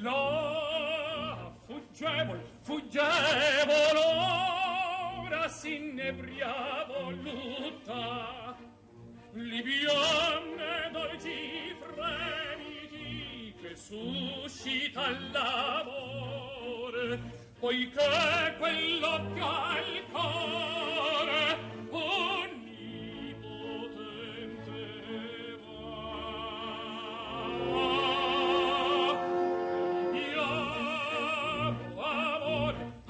là fuggevol ora s'inebria voluta, libione dolci fremiti che suscita l'amore, poiché quello che ha il cuore onnipotente va.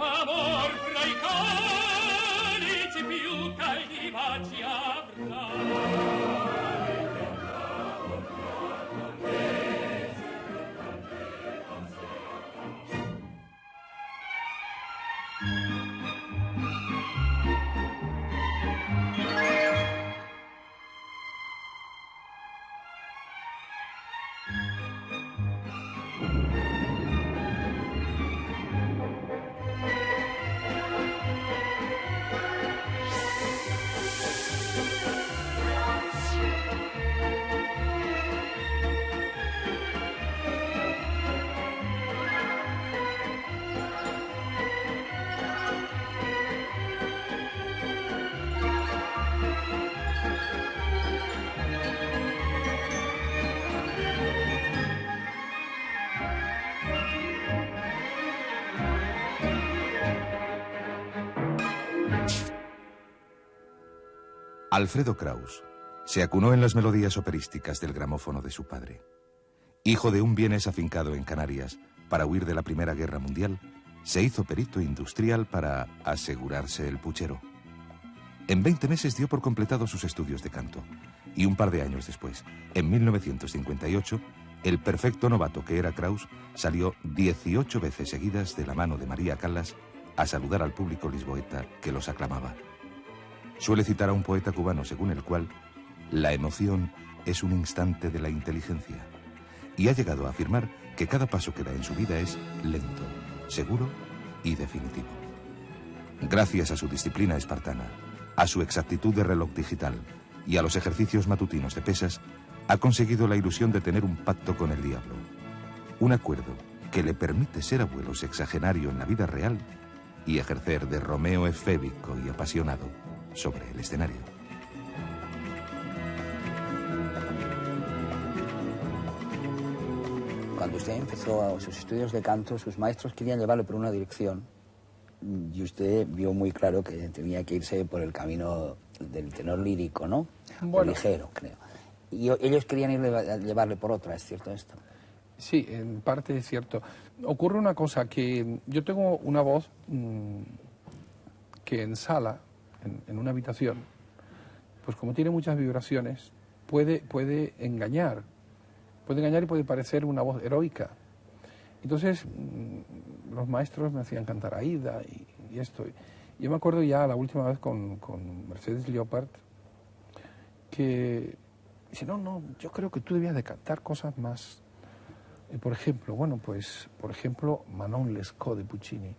Amor fra i calici più caldi baci avrà. Alfredo Kraus se acunó en las melodías operísticas del gramófono de su padre. Hijo de un vienés afincado en Canarias para huir de la Primera Guerra Mundial, se hizo perito industrial para asegurarse el puchero. En 20 meses dio por completado sus estudios de canto y un par de años después, en 1958, el perfecto novato que era Kraus salió 18 veces seguidas de la mano de María Callas a saludar al público lisboeta que los aclamaba. Suele citar a un poeta cubano según el cual la emoción es un instante de la inteligencia, y ha llegado a afirmar que cada paso que da en su vida es lento, seguro y definitivo. Gracias a su disciplina espartana, a su exactitud de reloj digital y a los ejercicios matutinos de pesas, ha conseguido la ilusión de tener un pacto con el diablo, un acuerdo que le permite ser abuelo sexagenario en la vida real y ejercer de Romeo efébico y apasionado sobre el escenario. Cuando usted empezó sus estudios de canto, sus maestros querían llevarle por una dirección y usted vio muy claro que tenía que irse por el camino del tenor lírico, ¿no? Bueno, o ligero, creo. Y ellos querían llevarle por otra, ¿es cierto esto? Sí, en parte es cierto. Ocurre una cosa, que yo tengo una voz que en sala, en una habitación, pues como tiene muchas vibraciones, puede engañar y puede parecer una voz heroica. Entonces, los maestros me hacían cantar Aida y esto. Yo me acuerdo ya la última vez con Mercedes Llopart, que dice, no, yo creo que tú debías de cantar cosas más. Por ejemplo, Manon Lescaut de Puccini.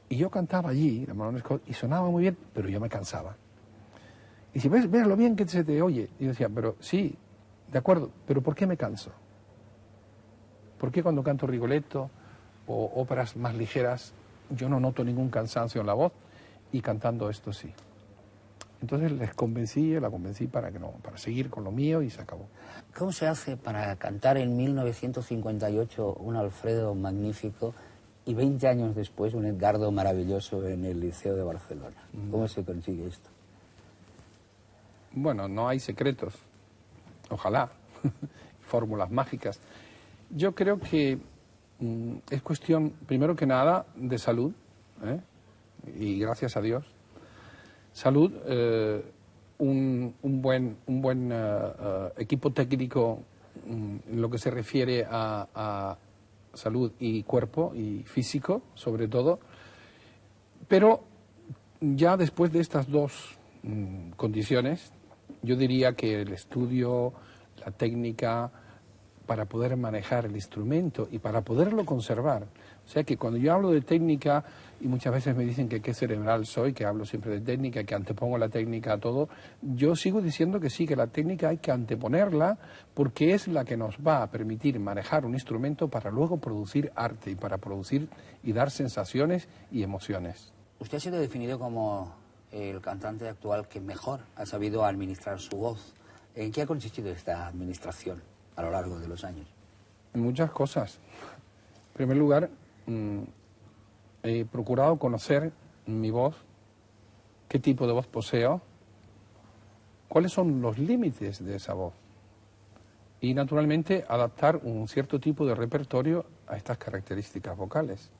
Y yo cantaba allí, la Manon Lescaut, y sonaba muy bien, pero yo me cansaba. Y si ves lo bien que se te oye. Y yo decía, pero sí, de acuerdo, pero ¿por qué me canso? ¿Por qué cuando canto Rigoletto o óperas más ligeras yo no noto ningún cansancio en la voz y cantando esto sí? Entonces la convencí para seguir con lo mío y se acabó. ¿Cómo se hace para cantar en 1958 un Alfredo magnífico y 20 años después un Edgardo maravilloso en el Liceo de Barcelona? ¿Cómo se consigue esto? Bueno, no hay secretos, ojalá, fórmulas mágicas. Yo creo que es cuestión, primero que nada, de salud, y gracias a Dios. Salud, un buen equipo técnico en lo que se refiere a salud y cuerpo y físico, sobre todo. Pero ya después de estas dos condiciones, yo diría que el estudio, la técnica, para poder manejar el instrumento y para poderlo conservar. O sea que cuando yo hablo de técnica, y muchas veces me dicen que qué cerebral soy, que hablo siempre de técnica, que antepongo la técnica a todo, yo sigo diciendo que sí, que la técnica hay que anteponerla porque es la que nos va a permitir manejar un instrumento para luego producir arte y para producir y dar sensaciones y emociones. Usted ha sido definido como el cantante actual que mejor ha sabido administrar su voz. ¿En qué ha consistido esta administración a lo largo de los años? En muchas cosas. En primer lugar, he procurado conocer mi voz, qué tipo de voz poseo, cuáles son los límites de esa voz y, naturalmente, adaptar un cierto tipo de repertorio a estas características vocales.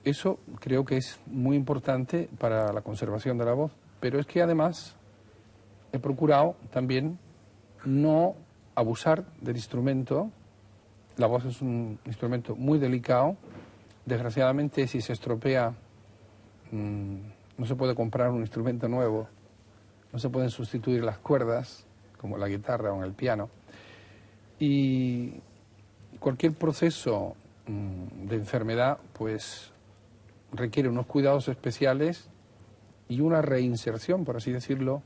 Eso creo que es muy importante para la conservación de la voz, pero es que además he procurado también no abusar del instrumento. La voz es un instrumento muy delicado. Desgraciadamente, si se estropea, no se puede comprar un instrumento nuevo, no se pueden sustituir las cuerdas, como la guitarra o en el piano. Y cualquier proceso de enfermedad, pues, requiere unos cuidados especiales y una reinserción, por así decirlo,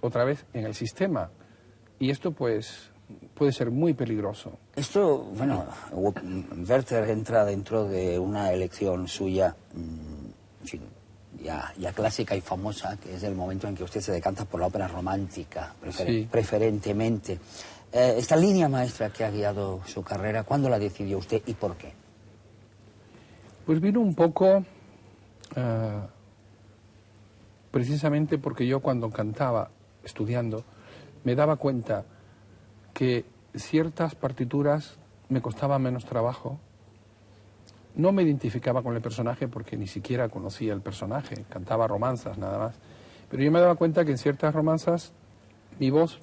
otra vez en el sistema. Y esto, pues, puede ser muy peligroso. Esto, bueno, Werther entra dentro de una elección suya, en fin, ya clásica y famosa, que es el momento en que usted se decanta por la ópera romántica, Sí. preferentemente. Esta línea maestra que ha guiado su carrera, ¿cuándo la decidió usted y por qué? Pues vino un poco precisamente porque yo cuando cantaba, estudiando, me daba cuenta que ciertas partituras me costaban menos trabajo. No me identificaba con el personaje porque ni siquiera conocía el personaje, cantaba romanzas nada más. Pero yo me daba cuenta que en ciertas romanzas mi voz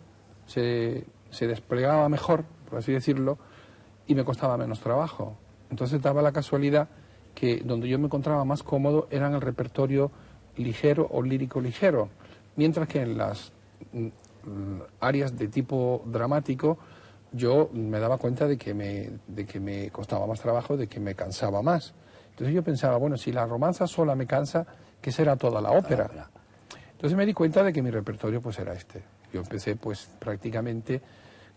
se desplegaba mejor, por así decirlo, y me costaba menos trabajo. Entonces daba la casualidad que donde yo me encontraba más cómodo era en el repertorio ligero o lírico ligero, mientras que en las áreas de tipo dramático yo me daba cuenta de que me costaba más trabajo, de que me cansaba más. Entonces yo pensaba, bueno, si la romanza sola me cansa, ¿qué será toda la ópera? Entonces me di cuenta de que mi repertorio pues era este. Yo empecé pues prácticamente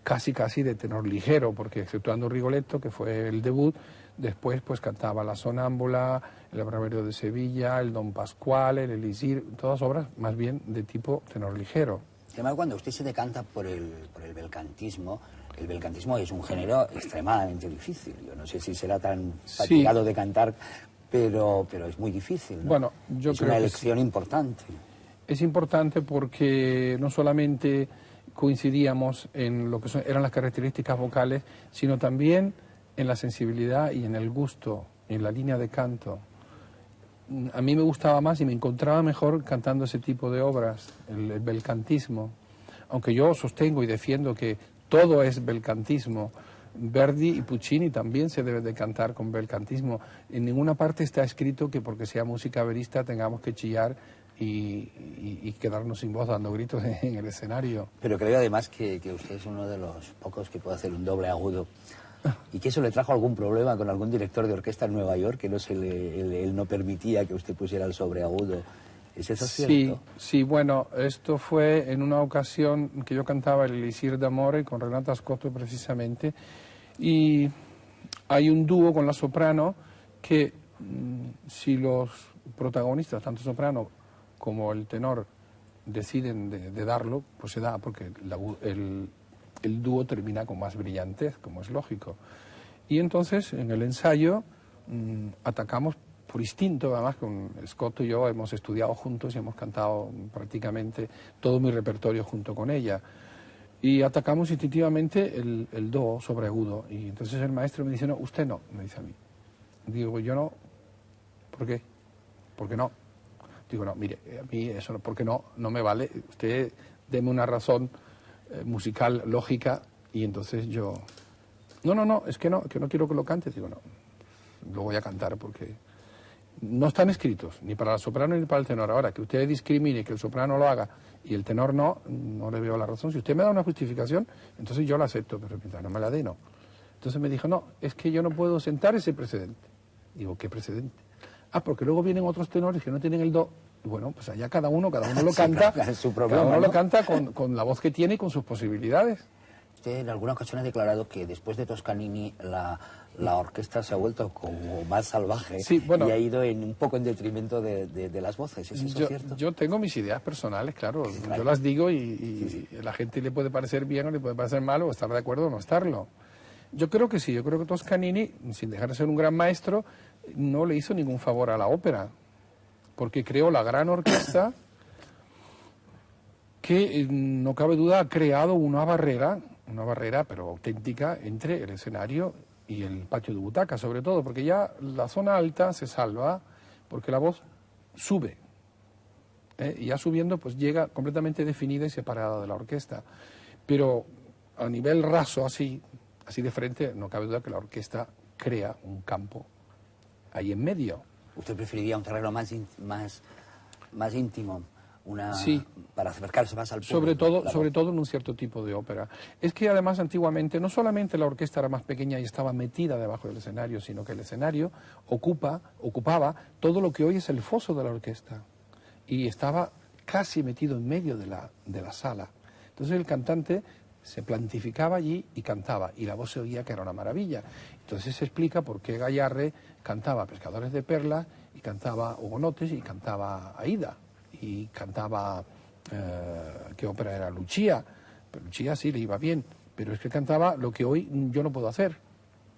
casi de tenor ligero, porque exceptuando Rigoletto, que fue el debut, después pues cantaba La Sonámbula, El Abraverio de Sevilla, el Don Pasquale, el Elisir, todas obras más bien de tipo tenor ligero. Además, cuando usted se decanta por el belcantismo, el belcantismo es un género extremadamente difícil. Yo no sé si será tan fatigado de cantar, pero es muy difícil, ¿no? Bueno, yo es creo una que elección importante. Es importante porque no solamente coincidíamos en lo que eran las características vocales, sino también en la sensibilidad y en el gusto, en la línea de canto. A mí me gustaba más y me encontraba mejor cantando ese tipo de obras, el belcantismo. Aunque yo sostengo y defiendo que todo es belcantismo. Verdi y Puccini también se deben de cantar con belcantismo. En ninguna parte está escrito que porque sea música verista tengamos que chillar y quedarnos sin voz dando gritos en el escenario. Pero creo además que usted es uno de los pocos que puede hacer un doble agudo. ¿Y que eso le trajo algún problema con algún director de orquesta en Nueva York, que él no permitía que usted pusiera el sobreagudo? ¿Es eso cierto? Sí, bueno, esto fue en una ocasión que yo cantaba el Elisir d'Amore con Renata Scotto precisamente, y hay un dúo con la soprano que si los protagonistas, tanto soprano como el tenor, deciden de darlo, pues se da, porque el dúo termina con más brillantez, como es lógico. Y entonces, en el ensayo, atacamos por instinto, además con Scotto y yo hemos estudiado juntos y hemos cantado prácticamente todo mi repertorio junto con ella. Y atacamos instintivamente el do sobreagudo. Y entonces el maestro me dice, no, usted no, me dice a mí. Digo, yo no. ¿Por qué? ¿Por qué no? Digo, no, mire, a mí eso no, porque no me vale. Usted deme una razón musical, lógica, y entonces yo... No, es que no quiero que lo cante. Digo, no, lo voy a cantar porque... no están escritos, ni para la soprano ni para el tenor. Ahora, que usted discrimine que el soprano lo haga y el tenor no, no le veo la razón. Si usted me da una justificación, entonces yo la acepto, pero mientras no me la dé, no. Entonces me dijo, no, es que yo no puedo sentar ese precedente. Digo, ¿qué precedente? Ah, porque luego vienen otros tenores que no tienen el do. Y bueno, pues allá cada uno lo canta, su problema, cada uno ¿no? lo canta con la voz que tiene y con sus posibilidades. Usted en alguna ocasión ha declarado que después de Toscanini la orquesta se ha vuelto como más salvaje, sí, bueno, y ha ido un poco en detrimento de las voces. ¿Es eso cierto? Yo tengo mis ideas personales, claro. Yo las digo y a la gente le puede parecer bien o le puede parecer mal o estar de acuerdo o no estarlo. Yo creo que sí, yo creo que Toscanini, sin dejar de ser un gran maestro, no le hizo ningún favor a la ópera, porque creó la gran orquesta que, no cabe duda, ha creado una barrera pero auténtica entre el escenario y el patio de butacas, sobre todo, porque ya la zona alta se salva porque la voz sube, y ya subiendo pues llega completamente definida y separada de la orquesta. Pero a nivel raso, así de frente, no cabe duda que la orquesta crea un campo ahí en medio. ¿Usted preferiría un terreno más íntimo? Sí, para acercarse más al público. Sobre todo en un cierto tipo de ópera. Es que además antiguamente no solamente la orquesta era más pequeña y estaba metida debajo del escenario, sino que el escenario ocupaba todo lo que hoy es el foso de la orquesta y estaba casi metido en medio de la sala. Entonces el cantante se plantificaba allí y cantaba, y la voz se oía que era una maravilla. Entonces se explica por qué Gayarre cantaba Pescadores de Perlas y cantaba Hugonotes y cantaba Aída. Y cantaba, ¿qué ópera era? Lucia. Pero Lucia sí le iba bien, pero es que cantaba lo que hoy yo no puedo hacer,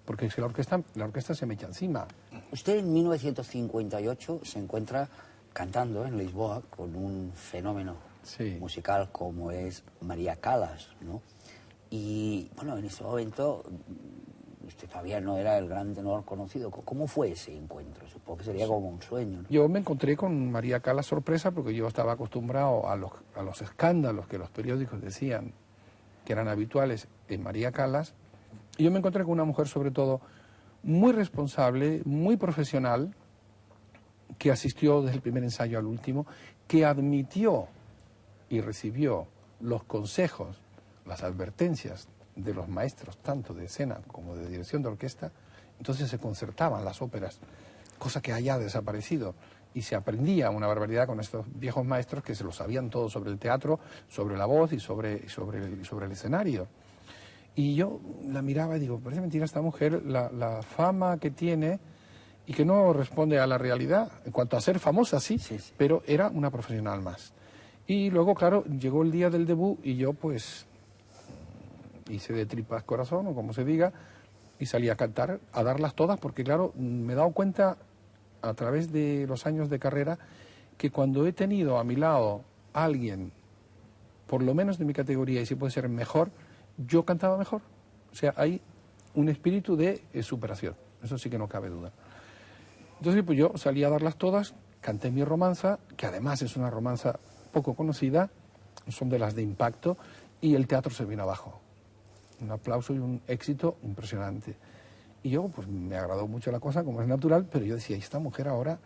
porque es que la orquesta se me echa encima. Usted en 1958 se encuentra cantando en Lisboa con un fenómeno musical como es María Callas, ¿no? Y bueno, en ese momento usted todavía no era el gran tenor conocido. ¿Cómo fue ese encuentro? Supongo que sería como un sueño, ¿no? Yo me encontré con María Callas sorpresa porque yo estaba acostumbrado a los escándalos que los periódicos decían que eran habituales en María Callas. Y yo me encontré con una mujer, sobre todo, muy responsable, muy profesional, que asistió desde el primer ensayo al último, que admitió y recibió los consejos, las advertencias de los maestros, tanto de escena como de dirección de orquesta. Entonces se concertaban las óperas, cosa que haya desaparecido, y se aprendía una barbaridad con estos viejos maestros que se lo sabían todo sobre el teatro, sobre la voz y sobre el escenario. Y yo la miraba y digo, parece mentira esta mujer, la fama que tiene y que no responde a la realidad. En cuanto a ser famosa, sí, pero era una profesional más. Y luego, claro, llegó el día del debut y yo pues hice de tripas corazón, o como se diga, y salí a cantar, a darlas todas, porque claro, me he dado cuenta a través de los años de carrera que cuando he tenido a mi lado a alguien, por lo menos de mi categoría, y si puede ser mejor, yo cantaba mejor. O sea, hay un espíritu de superación, eso sí que no cabe duda. Entonces pues yo salí a darlas todas, canté mi romanza, que además es una romanza poco conocida, son de las de impacto, y el teatro se vino abajo. Un aplauso y un éxito impresionante. Y yo, pues me agradó mucho la cosa, como es natural, pero yo decía, esta mujer ahora,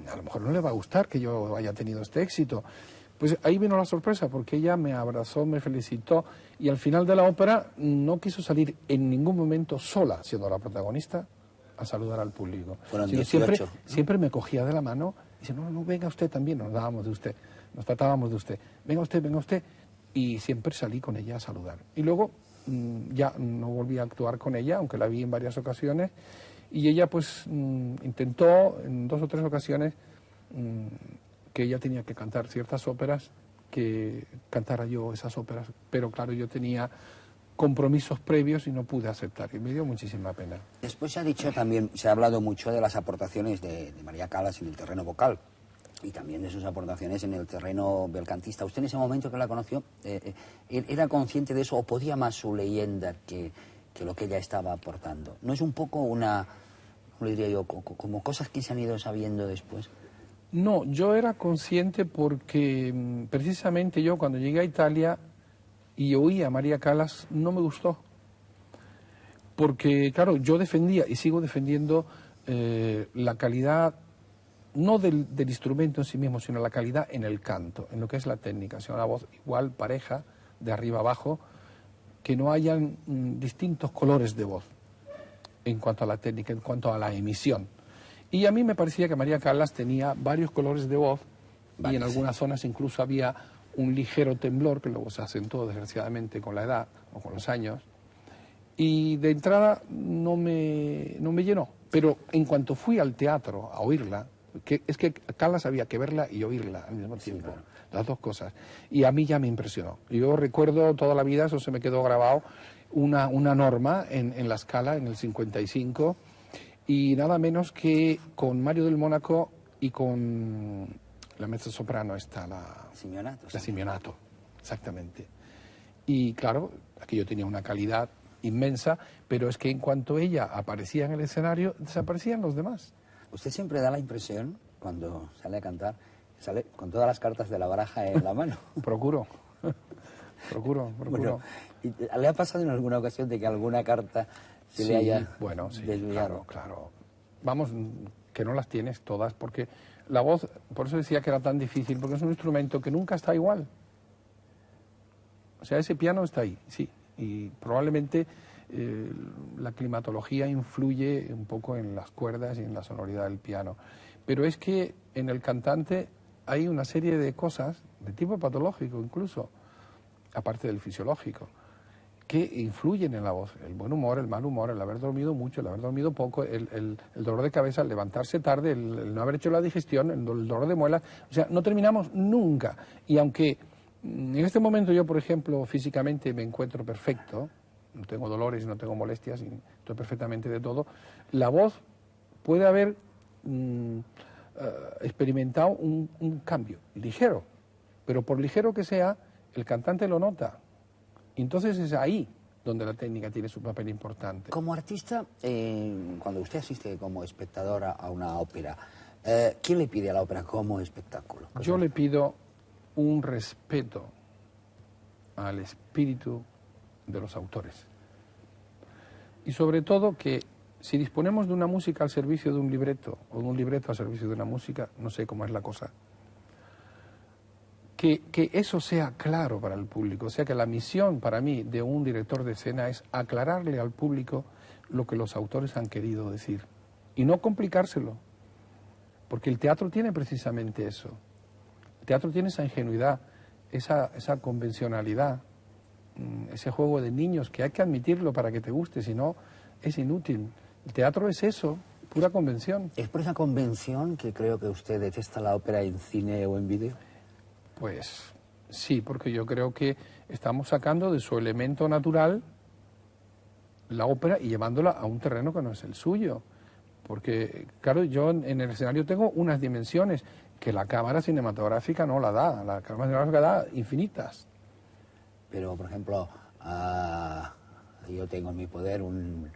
a lo mejor no le va a gustar que yo haya tenido este éxito. Pues ahí vino la sorpresa, porque ella me abrazó, me felicitó, y al final de la ópera no quiso salir en ningún momento sola, siendo la protagonista, a saludar al público. Fueron 18, siempre me cogía de la mano y dice, no, venga usted también, nos dábamos de usted, nos tratábamos de usted, venga usted, y siempre salí con ella a saludar. Y luego ya no volví a actuar con ella, aunque la vi en varias ocasiones, y ella pues intentó en 2 o 3 ocasiones que ella tenía que cantar ciertas óperas, que cantara yo esas óperas, pero claro, yo tenía compromisos previos y no pude aceptar, y me dio muchísima pena. Después se ha dicho también, se ha hablado mucho de las aportaciones de María Callas en el terreno vocal y también de sus aportaciones en el terreno belcantista. ¿Usted en ese momento que la conoció era consciente de eso o podía más su leyenda que lo que ella estaba aportando? ¿No es un poco una, ¿cómo le diría yo, como cosas que se han ido sabiendo después? No, yo era consciente porque precisamente yo cuando llegué a Italia y oí a María Callas, no me gustó. Porque, claro, yo defendía y sigo defendiendo la calidad, no del instrumento en sí mismo, sino la calidad en el canto, en lo que es la técnica, sino la voz igual, pareja, de arriba abajo, que no hayan distintos colores de voz en cuanto a la técnica, en cuanto a la emisión. Y a mí me parecía que María Callas tenía varios colores de voz, y en algunas zonas incluso había un ligero temblor, que luego se acentuó desgraciadamente con la edad o con los años, y de entrada no me llenó. Pero en cuanto fui al teatro a oírla, es que Callas había que verla y oírla al mismo tiempo, sí, claro, las dos cosas, y a mí ya me impresionó. Yo recuerdo toda la vida, eso se me quedó grabado, una norma en la Scala, en el 55, y nada menos que con Mario del Mónaco y con la mezzosoprano está la Simeonato, exactamente. Y claro, aquello tenía una calidad inmensa, pero es que en cuanto ella aparecía en el escenario, desaparecían los demás. Usted siempre da la impresión, cuando sale a cantar, sale con todas las cartas de la baraja en la mano. Procuro. Bueno, ¿le ha pasado en alguna ocasión de que alguna carta se le haya desviado? Claro. Vamos, que no las tienes todas, porque la voz, por eso decía que era tan difícil, porque es un instrumento que nunca está igual. O sea, ese piano está ahí, sí, y probablemente la climatología influye un poco en las cuerdas y en la sonoridad del piano. Pero es que en el cantante hay una serie de cosas, de tipo patológico incluso, aparte del fisiológico, que influyen en la voz. El buen humor, el mal humor, el haber dormido mucho, el haber dormido poco, el dolor de cabeza, el levantarse tarde, el no haber hecho la digestión, el dolor de muelas. O sea, no terminamos nunca. Y aunque en este momento yo, por ejemplo, físicamente me encuentro perfecto, no tengo dolores, no tengo molestias, estoy perfectamente de todo, la voz puede haber experimentado un cambio ligero, pero por ligero que sea, el cantante lo nota. Entonces es ahí donde la técnica tiene su papel importante. Como artista, cuando usted asiste como espectador a una ópera, ¿qué le pide a la ópera como espectáculo? Yo le pido un respeto al espíritu de los autores. Y sobre todo que si disponemos de una música al servicio de un libreto, o de un libreto al servicio de una música, no sé cómo es la cosa, que eso sea claro para el público. O sea, que la misión para mí de un director de escena es aclararle al público lo que los autores han querido decir y no complicárselo, porque el teatro tiene precisamente eso. El teatro tiene esa ingenuidad, esa convencionalidad, ese juego de niños que hay que admitirlo para que te guste, si no es inútil. El teatro es eso, pura convención. ¿Es por esa convención que creo que usted detesta la ópera en cine o en vídeo? Pues sí, porque yo creo que estamos sacando de su elemento natural la ópera y llevándola a un terreno que no es el suyo. Porque, claro, yo en el escenario tengo unas dimensiones que la cámara cinematográfica no la da. La cámara cinematográfica da infinitas. Pero, por ejemplo, yo tengo en mi poder un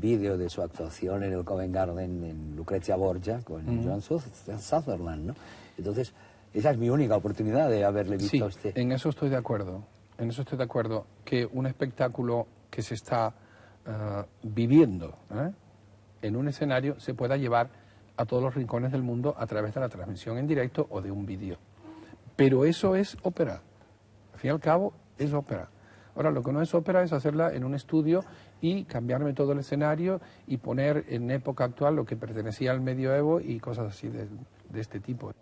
vídeo de su actuación en el Covent Garden en Lucrezia Borgia con John Sutherland, ¿no? Entonces, esa es mi única oportunidad de haberle visto a usted. Sí, en eso estoy de acuerdo. En eso estoy de acuerdo. Que un espectáculo que se está viviendo en un escenario se pueda llevar a todos los rincones del mundo a través de la transmisión en directo o de un vídeo. Pero eso es ópera. Al fin y al cabo, es ópera. Ahora, lo que no es ópera es hacerla en un estudio y cambiarme todo el escenario y poner en época actual lo que pertenecía al medioevo y cosas así de este tipo.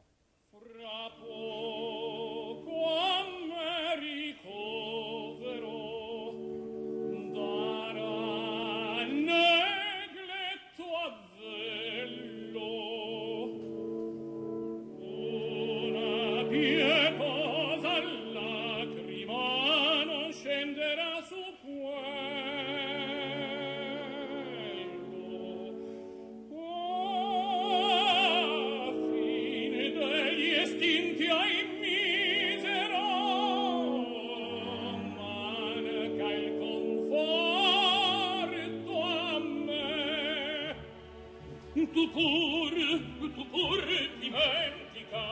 Tu pur dimentica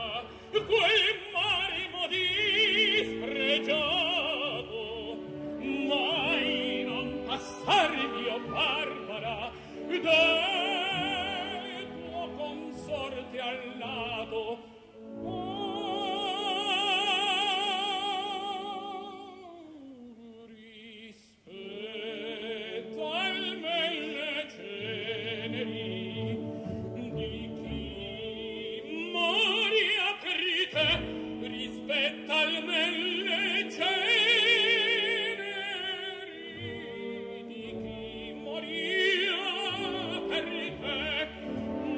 quel marmo dispregiato, mai non passar, Dio Barbara, scallato. Rispetto al melle ceneri di chi moria per te, rispetto al melle ceneri di chi moria per te,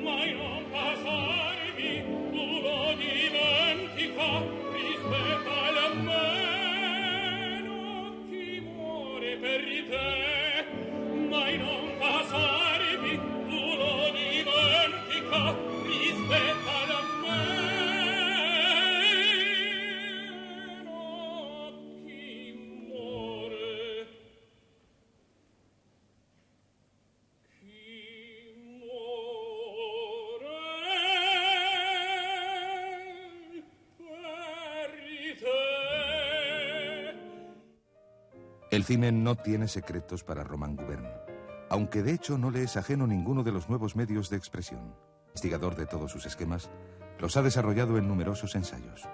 mai non passarvi, tu lo dimentica, rispetto al meno chi muore per te, mai non passarvi, tu lo dimentica, rispetto al meno chi muore. Chi muore per te. El cine no tiene secretos para Romain Gubern, aunque de hecho no le es ajeno ninguno de los nuevos medios de expresión. Investigador de todos sus esquemas, los ha desarrollado en numerosos ensayos.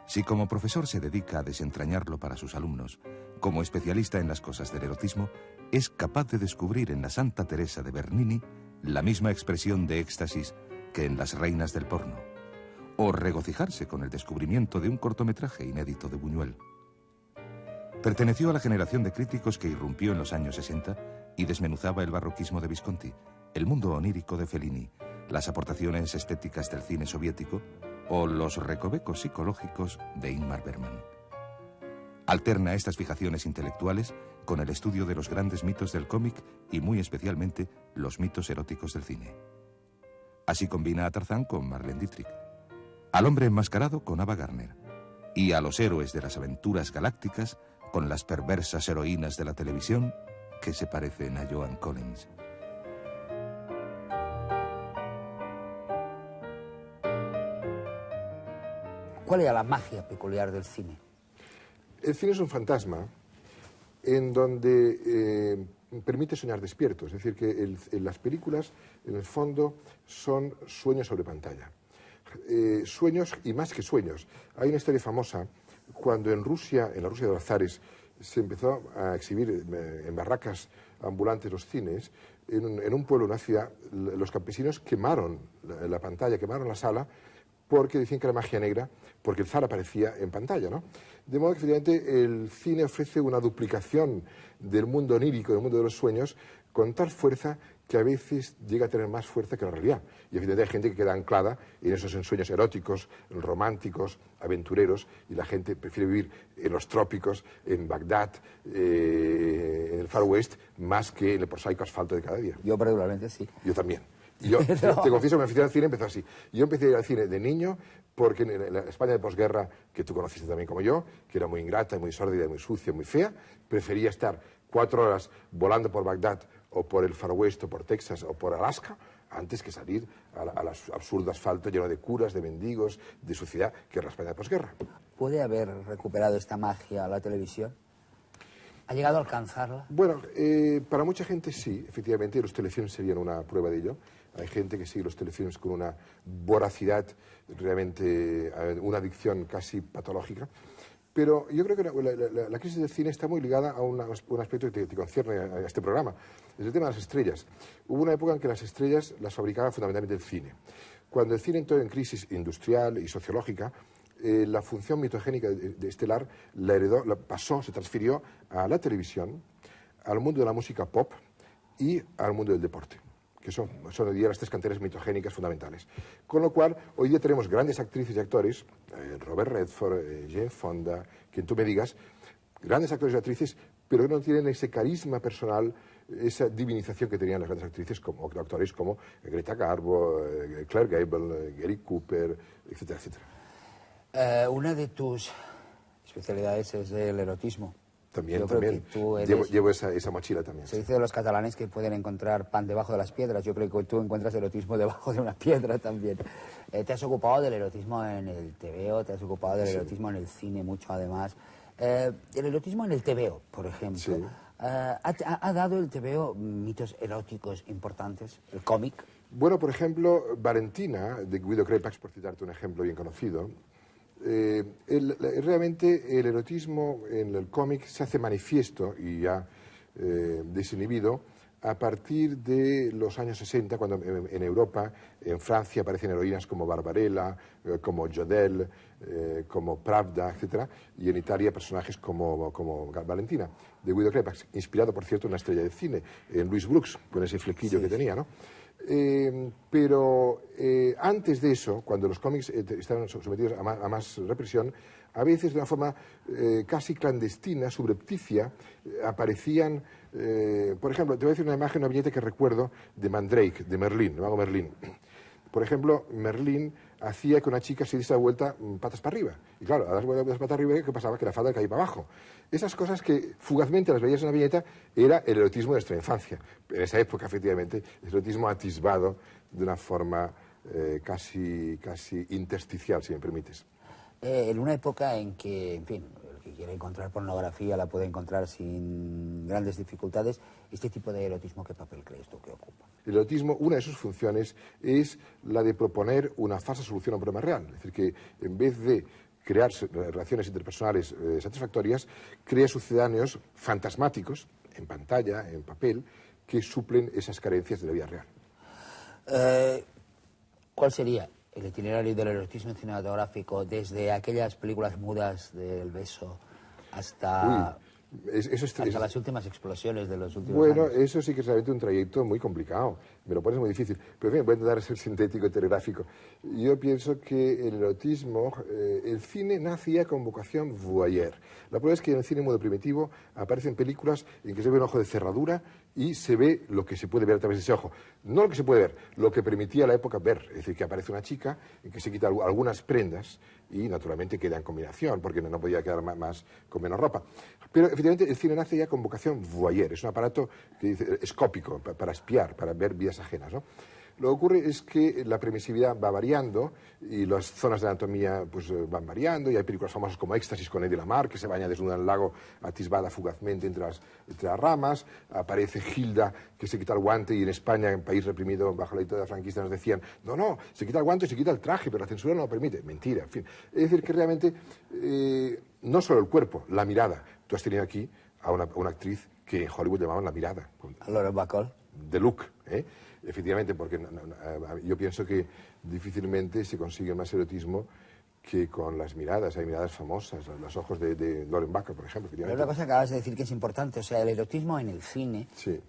Si como profesor se dedica a desentrañarlo para sus alumnos, como especialista en las cosas del erotismo, es capaz de descubrir en la Santa Teresa de Bernini la misma expresión de éxtasis que en las reinas del porno, o regocijarse con el descubrimiento de un cortometraje inédito de Buñuel. Perteneció a la generación de críticos que irrumpió en los años 60 y desmenuzaba el barroquismo de Visconti, el mundo onírico de Fellini, las aportaciones estéticas del cine soviético o los recovecos psicológicos de Ingmar Bergman. Alterna estas fijaciones intelectuales con el estudio de los grandes mitos del cómic y muy especialmente los mitos eróticos del cine. Así combina a Tarzán con Marlene Dietrich, al hombre enmascarado con Ava Gardner y a los héroes de las aventuras galácticas con las perversas heroínas de la televisión que se parecen a Joan Collins. ¿Cuál era la magia peculiar del cine? El cine es un fantasma en donde permite soñar despierto. Es decir, que las películas, en el fondo, son sueños sobre pantalla. Sueños y más que sueños. Hay una historia famosa cuando en la Rusia de los zares, se empezó a exhibir en barracas ambulantes los cines. En un pueblo, en una ciudad, los campesinos quemaron la pantalla, quemaron la sala, porque decían que era magia negra, porque el zar aparecía en pantalla, ¿no? De modo que, efectivamente, el cine ofrece una duplicación del mundo onírico, del mundo de los sueños, con tal fuerza que a veces llega a tener más fuerza que la realidad. Y, evidentemente, hay gente que queda anclada en esos ensueños eróticos, románticos, aventureros, y la gente prefiere vivir en los trópicos, en Bagdad, en el Far West, más que en el prosaico asfalto de cada día. Yo, particularmente, sí. Yo también. Y yo te confieso que mi afición al cine empezó así. Yo empecé a ir al cine de niño porque en la España de posguerra, que tú conociste también como yo, que era muy ingrata, muy sórdida, muy sucia, muy fea, prefería estar 4 horas volando por Bagdad o por el Far West o por Texas o por Alaska antes que salir al absurdo asfalto lleno de curas, de mendigos, de suciedad, que era la España de posguerra. ¿Puede haber recuperado esta magia la televisión? ¿Ha llegado a alcanzarla? Bueno, para mucha gente sí, efectivamente, los telefilms serían una prueba de ello. Hay gente que sigue los telefilms con una voracidad, realmente una adicción casi patológica. Pero yo creo que la crisis del cine está muy ligada a un aspecto que te concierne a este programa. Es el tema de las estrellas. Hubo una época en que las estrellas las fabricaba fundamentalmente el cine. Cuando el cine entró en crisis industrial y sociológica, la función mitogénica de estelar la heredó, se transfirió a la televisión, al mundo de la música pop y al mundo del deporte, que son hoy día las 3 canteras mitogénicas fundamentales. Con lo cual, hoy día tenemos grandes actrices y actores, Robert Redford, Jane Fonda, quien tú me digas, grandes actores y actrices, pero que no tienen ese carisma personal, esa divinización que tenían las grandes actrices como actores como Greta Garbo, Claire Gable, Gary Cooper, etcétera, etcétera. Una de tus especialidades es el erotismo. También, Yo también. creo que tú Llevo esa mochila también. Se dice de los catalanes que pueden encontrar pan debajo de las piedras. Yo creo que tú encuentras erotismo debajo de una piedra también. Te has ocupado del erotismo en el TVO, te has ocupado del erotismo en el cine mucho, además. El erotismo en el TVO, por ejemplo. Sí. Ha dado el TVO mitos eróticos importantes, el cómic. Bueno, por ejemplo, Valentina, de Guido Crepax, por citarte un ejemplo bien conocido, realmente el erotismo en el cómic se hace manifiesto y ya desinhibido a partir de los años 60, cuando en Europa, en Francia, aparecen heroínas como Barbarella, como Jodelle, como Pravda, etc. Y en Italia personajes como Valentina, de Guido Crepax, inspirado, por cierto, en una estrella de cine, en Louis Brooks, con ese flequillo que tenía, ¿no? Pero antes de eso, cuando los cómics estaban sometidos a más represión, a veces de una forma casi clandestina, subrepticia, aparecían, por ejemplo, te voy a decir una imagen, una viñeta que recuerdo de Mandrake, de Merlín, el mago Merlín. Por ejemplo, Merlín hacía que una chica se diese la vuelta patas para arriba. Y claro, a las vueltas patas arriba, ¿qué pasaba? Que la falda caía para abajo. Esas cosas que fugazmente las veías en una viñeta era el erotismo de nuestra infancia. En esa época, efectivamente, el erotismo atisbado de una forma casi intersticial, si me permites. En una época en que, en fin, el que quiere encontrar pornografía la puede encontrar sin grandes dificultades, ¿este tipo de erotismo qué papel crees tú que ocupa? El erotismo, una de sus funciones es la de proponer una falsa solución a un problema real. Es decir, que en vez de crear relaciones interpersonales satisfactorias, crea sucedáneos fantasmáticos, en pantalla, en papel, que suplen esas carencias de la vida real. ¿Cuál sería el itinerario del erotismo cinematográfico desde aquellas películas mudas del beso hasta... hasta las últimas explosiones de los últimos años? Bueno, eso sí que es realmente un trayecto muy complicado. Me lo pones muy difícil. Pero en fin, voy a intentar ser sintético y telegráfico. Yo pienso que el erotismo, el cine nacía con vocación voyeur. La prueba es que en el cine mudo primitivo aparecen películas en que se ve un ojo de cerradura y se ve lo que se puede ver a través de ese ojo. No lo que se puede ver, lo que permitía la época ver. Es decir, que aparece una chica en que se quita algunas prendas y naturalmente queda en combinación, porque no podía quedar más con menos ropa. Pero efectivamente el cine nace ya con vocación voyeur, es un aparato que dice, escópico, para espiar, para ver vidas ajenas, ¿no? Lo que ocurre es que la permisividad va variando y las zonas de anatomía pues, van variando, y hay películas famosas como Éxtasis con Eddie Lamar, que se baña desnuda en el lago atisbada fugazmente entre las ramas. Aparece Hilda, que se quita el guante, y en España, en país reprimido bajo la dictadura franquista, nos decían, no, se quita el guante y se quita el traje, pero la censura no lo permite. Mentira, en fin. Es decir, que realmente no solo el cuerpo, la mirada. Tú has tenido aquí a una actriz que en Hollywood llamaban la mirada. A Lauren Bacall. The look, ¿eh? Efectivamente, porque yo pienso que difícilmente se consigue más erotismo que con las miradas. Hay miradas famosas, los ojos de Lauren Bacall, por ejemplo. Pero una cosa que acabas de decir que es importante, o sea, el erotismo en el cine sí.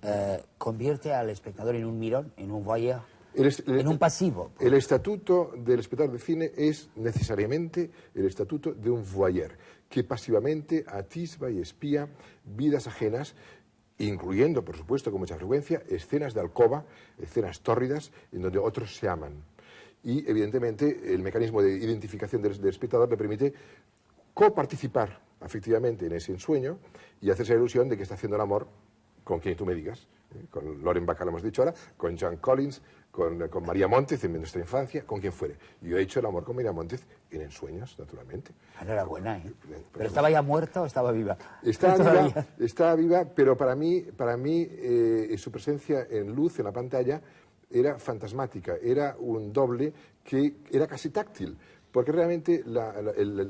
Convierte al espectador en un mirón, en un voyeur, en un pasivo. El estatuto del espectador de cine es necesariamente el estatuto de un voyeur, que pasivamente atisba y espía vidas ajenas, incluyendo, por supuesto, con mucha frecuencia, escenas de alcoba, escenas tórridas, en donde otros se aman. Y, evidentemente, el mecanismo de identificación del espectador le permite coparticipar afectivamente en ese ensueño y hacerse la ilusión de que está haciendo el amor con quien tú me digas. Con Lauren Bacall, lo hemos dicho ahora, con John Collins, con María Montez en nuestra infancia, con quien fuere. Yo he hecho el amor con María Montez en ensueños, naturalmente. Enhorabuena, ¿eh? ¿Pero estaba ya muerta o estaba viva? Estaba viva, pero para mí su presencia en luz, en la pantalla, era fantasmática. Era un doble que era casi táctil. Porque realmente la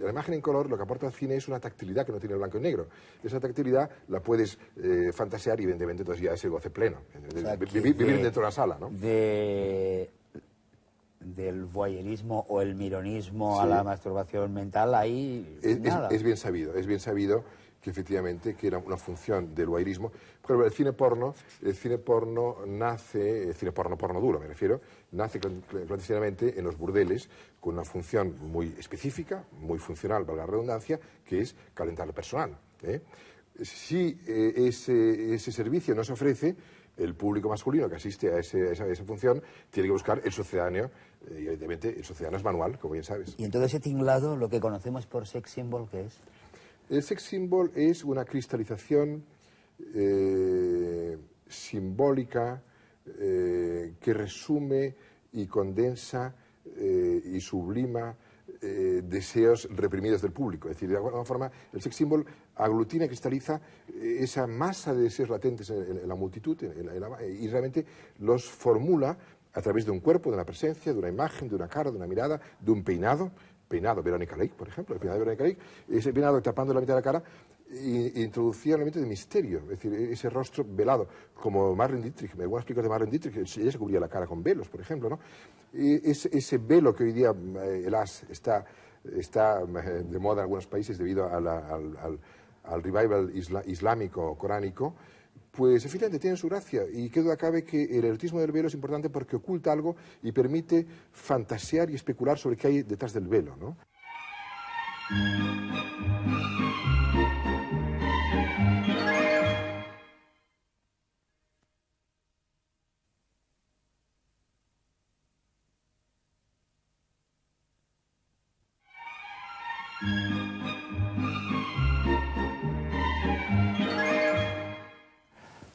imagen en color lo que aporta al cine es una tactilidad que no tiene el blanco y negro. Esa tactilidad la puedes fantasear y, evidentemente, entonces ya es el goce pleno. O sea, vivir dentro de la sala, ¿no? Del voyeurismo o el mironismo sí. a la masturbación mental, ahí nada. Es bien sabido que efectivamente que era una función del voyeurismo. Pero el cine porno nace, el cine porno duro me refiero, nace clandestinamente en los burdeles con una función muy específica, muy funcional, valga la redundancia, que es calentar el personal. Si ese servicio no se ofrece, el público masculino que asiste a esa función tiene que buscar el sucedáneo, y evidentemente el sucedáneo es manual, como bien sabes. Y en todo ese tinglado, lo que conocemos por sex symbol, ¿qué es? El sex symbol es una cristalización simbólica que resume y condensa y sublima deseos reprimidos del público. Es decir, de alguna forma, el sex symbol aglutina y cristaliza esa masa de deseos latentes en la multitud y realmente los formula a través de un cuerpo, de una presencia, de una imagen, de una cara, de una mirada, de un peinado. Peinado Verónica Lake, por ejemplo, el peinado de Verónica Lake, ese peinado tapando la mitad de la cara introducía un elemento de misterio, es decir, ese rostro velado, como Marlene Dietrich, me voy a explicar de Marlene Dietrich, ella se cubría la cara con velos, por ejemplo, ¿no? Ese velo que hoy día, helas, está de moda en algunos países debido al revival islámico, coránico, pues efectivamente tiene su gracia y qué duda cabe que el erotismo del velo es importante porque oculta algo y permite fantasear y especular sobre qué hay detrás del velo, ¿no?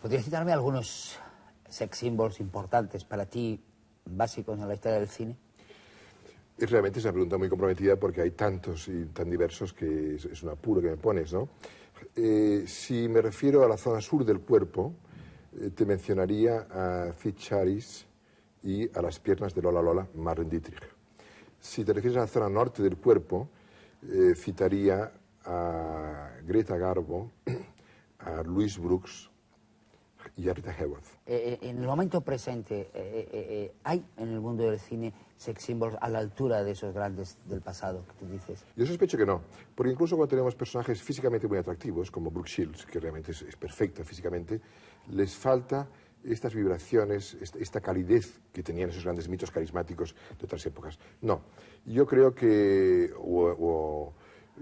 ¿Podrías citarme algunos sex symbols importantes para ti, básicos en la historia del cine? Realmente es una pregunta muy comprometida porque hay tantos y tan diversos que es un apuro que me pones, ¿no? Si me refiero a la zona sur del cuerpo, te mencionaría a Cid Charis y a las piernas de Lola Lola, Marlene Dietrich. Si te refieres a la zona norte del cuerpo, citaría a Greta Garbo, a Louise Brooks y a Rita Hayworth. En el momento presente, ¿hay en el mundo del cine sex symbols a la altura de esos grandes del pasado que tú dices? Yo sospecho que no, porque incluso cuando tenemos personajes físicamente muy atractivos, como Brooke Shields, que realmente es perfecta físicamente, les falta estas vibraciones, esta calidez que tenían esos grandes mitos carismáticos de otras épocas. No, yo creo que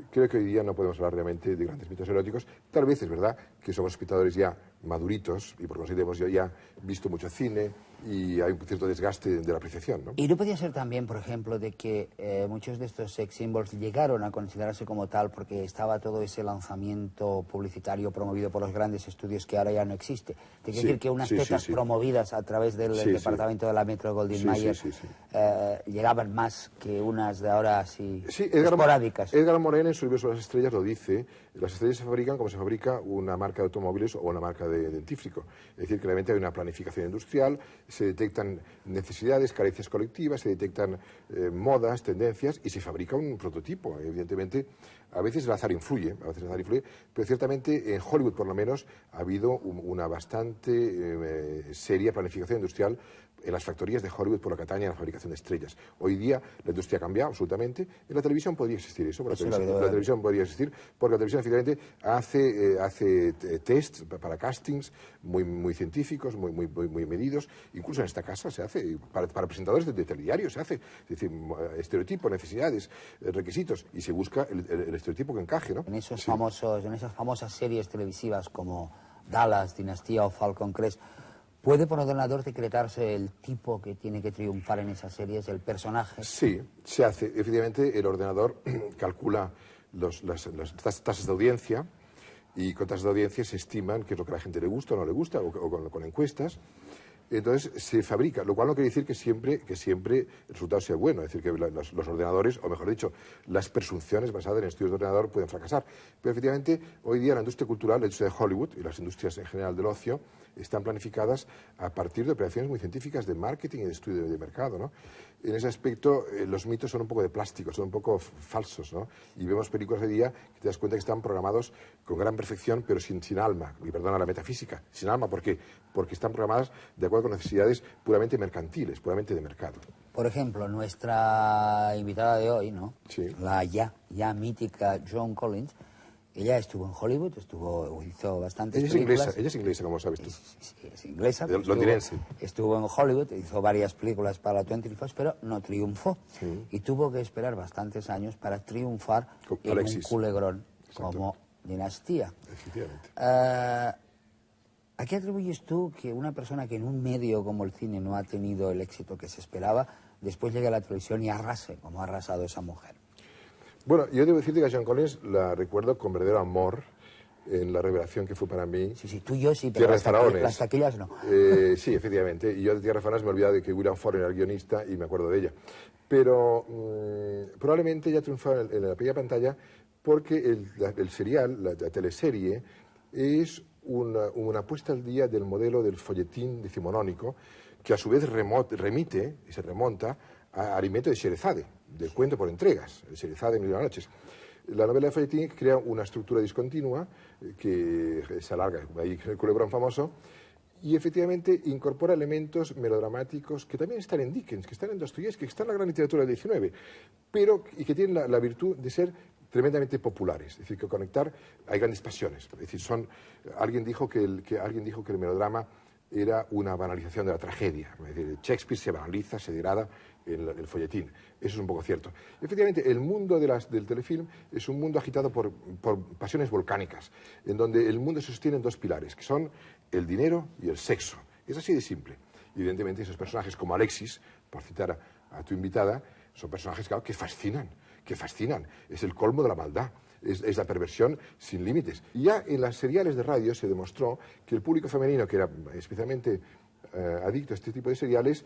creo que hoy día no podemos hablar realmente de grandes mitos eróticos. Tal vez es verdad que somos espectadores ya maduritos y por conseguir hemos ya visto mucho cine y hay un cierto desgaste de la apreciación, ¿no? Y no podía ser también, por ejemplo, de que muchos de estos sex symbols llegaron a considerarse como tal porque estaba todo ese lanzamiento publicitario promovido por los grandes estudios que ahora ya no existe. Te quiero decir que unas tetas promovidas a través del departamento de la Metro Goldwyn Mayer llegaban más que unas de ahora así esporádicas. Edgar Morin en su libro sobre las estrellas lo dice. Las estrellas se fabrican como se fabrica una marca de automóviles o una marca de dentífrico. Es decir, que realmente hay una planificación industrial, se detectan necesidades, carencias colectivas, se detectan modas, tendencias y se fabrica un prototipo. Evidentemente, a veces el azar influye, pero ciertamente en Hollywood, por lo menos, ha habido una bastante seria planificación industrial en las factorías de Hollywood por lo que atañe a la fabricación de estrellas. Hoy día la industria ha cambiado absolutamente. En la televisión podría existir eso. La televisión podría existir porque la televisión efectivamente hace tests para castings muy científicos, muy medidos. Incluso en esta casa se hace, para presentadores de telediario se hace. Es decir, estereotipos, necesidades, requisitos, y se busca el estereotipo que encaje, ¿no? En esas famosas series televisivas como Dallas, Dinastía o Falcon Crest, ¿puede por ordenador decretarse el tipo que tiene que triunfar en esas series, el personaje? Sí, se hace. Efectivamente, el ordenador calcula las tasas de audiencia y con tasas de audiencia se estiman qué es lo que a la gente le gusta o no le gusta, o con encuestas. Entonces se fabrica, lo cual no quiere decir que siempre el resultado sea bueno, es decir, que los ordenadores, o mejor dicho, las presunciones basadas en estudios de ordenador pueden fracasar. Pero efectivamente, hoy día la industria cultural, la industria de Hollywood y las industrias en general del ocio están planificadas a partir de operaciones muy científicas de marketing y de estudio de mercado, ¿no? En ese aspecto, los mitos son un poco de plástico, son un poco falsos, ¿no? Y vemos películas de día que te das cuenta que están programados con gran perfección, pero sin alma, y perdona la metafísica, sin alma, ¿por qué? Porque están programadas de acuerdo con necesidades puramente mercantiles, puramente de mercado. Por ejemplo, nuestra invitada de hoy, ¿no? Sí. La ya mítica Joan Collins, ella estuvo en Hollywood, hizo bastantes películas. Ella es inglesa, como sabes tú. Sí, es inglesa. Londinense. Estuvo en Hollywood, hizo varias películas para la 20th Fox, pero no triunfó. Sí. Y tuvo que esperar bastantes años para triunfar en un culebrón como Dinastía. Efectivamente. ¿A qué atribuyes tú que una persona que en un medio como el cine no ha tenido el éxito que se esperaba, después llegue a la televisión y arrase, como ha arrasado esa mujer? Bueno, yo debo decirte que a Joan Collins la recuerdo con verdadero amor en la revelación que fue para mí. Sí, sí, tú y yo sí, pero Tierra de Faraones. las taquillas no. Sí, efectivamente. Y yo de Tierra de Faraones me he olvidado de que William Ford era el guionista y me acuerdo de ella. Pero probablemente ella triunfaba en la pequeña pantalla porque el serial, la teleserie, es una puesta al día del modelo del folletín decimonónico, que a su vez remite y se remonta al invento de Sherezade, del cuento por entregas, el Sherezade de Mil y una noches. La novela de folletín crea una estructura discontinua que se alarga, ahí el culebrón famoso, y efectivamente incorpora elementos melodramáticos que también están en Dickens, que están en Dostoyevsky, que están en la gran literatura del XIX, y que tienen la virtud de ser tremendamente populares, es decir, que conectar, hay grandes pasiones, es decir, alguien dijo que el melodrama era una banalización de la tragedia, es decir, Shakespeare se banaliza, se degrada en el folletín, eso es un poco cierto. Efectivamente, el mundo del telefilm es un mundo agitado por pasiones volcánicas, en donde el mundo se sostiene en dos pilares, que son el dinero y el sexo, es así de simple. Evidentemente, esos personajes como Alexis, por citar a tu invitada, son personajes, claro, que fascinan, es el colmo de la maldad, es la perversión sin límites. Y ya en las seriales de radio se demostró que el público femenino, que era especialmente adicto a este tipo de seriales,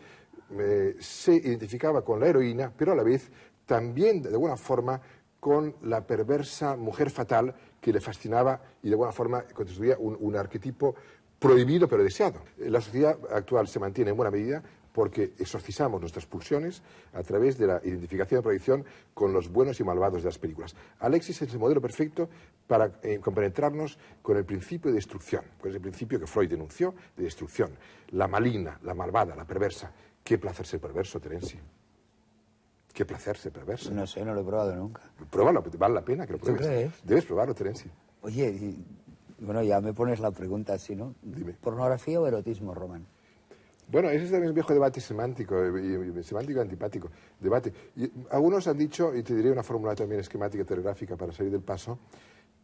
se identificaba con la heroína, pero a la vez también, de alguna forma, con la perversa mujer fatal que le fascinaba y de alguna forma constituía un arquetipo prohibido pero deseado. La sociedad actual se mantiene en buena medida porque exorcizamos nuestras pulsiones a través de la identificación y proyección con los buenos y malvados de las películas. Alexis es el modelo perfecto para compenetrarnos con el principio de destrucción, con ese principio que Freud denunció de destrucción. La maligna, la malvada, la perversa. Qué placer ser perverso, Terenci. Qué placer ser perverso. No sé, no lo he probado nunca. Pruébalo, vale la pena que lo pruebes. ¿Tú crees? Debes probarlo, Terenci. Oye, bueno, ya me pones la pregunta así, ¿no? Dime. ¿Pornografía o erotismo, Román? Bueno, ese también es un viejo debate semántico y antipático. Debate. Y algunos han dicho, y te diré una fórmula también esquemática telegráfica para salir del paso,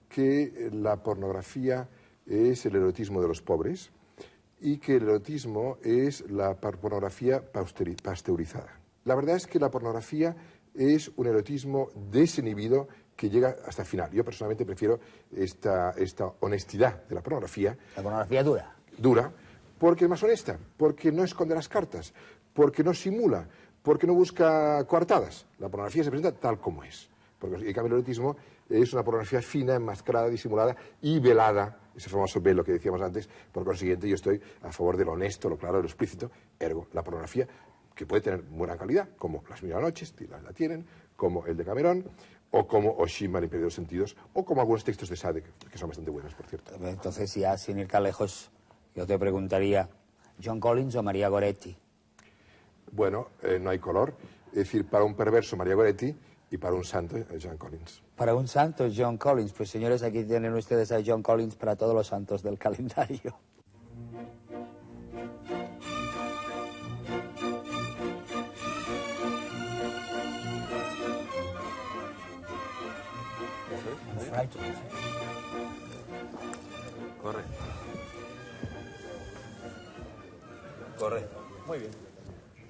que la pornografía es el erotismo de los pobres y que el erotismo es la pornografía pasteurizada. La verdad es que la pornografía es un erotismo desinhibido que llega hasta el final. Yo personalmente prefiero esta honestidad de la pornografía. La pornografía dura. Dura, porque es más honesta, porque no esconde las cartas, porque no simula, porque no busca coartadas. La pornografía se presenta tal como es. Porque en cambio el erotismo es una pornografía fina, enmascarada, disimulada y velada, ese famoso velo que decíamos antes. Por consiguiente, yo estoy a favor de lo honesto, lo claro, lo explícito. Ergo, la pornografía, que puede tener buena calidad, como Las Mil y una Noches, la tienen, como el de Cameron, o como Oshima, el Imperio de los Sentidos, o como algunos textos de Sade, que son bastante buenos, por cierto. Entonces, ya sin ir tan lejos, yo te preguntaría, ¿John Collins o María Goretti? Bueno, no hay color. Es decir, para un perverso, María Goretti, y para un santo, John Collins. Para un santo, John Collins. Pues señores, aquí tienen ustedes a John Collins para todos los santos del calendario. Corre. Corre. Muy bien.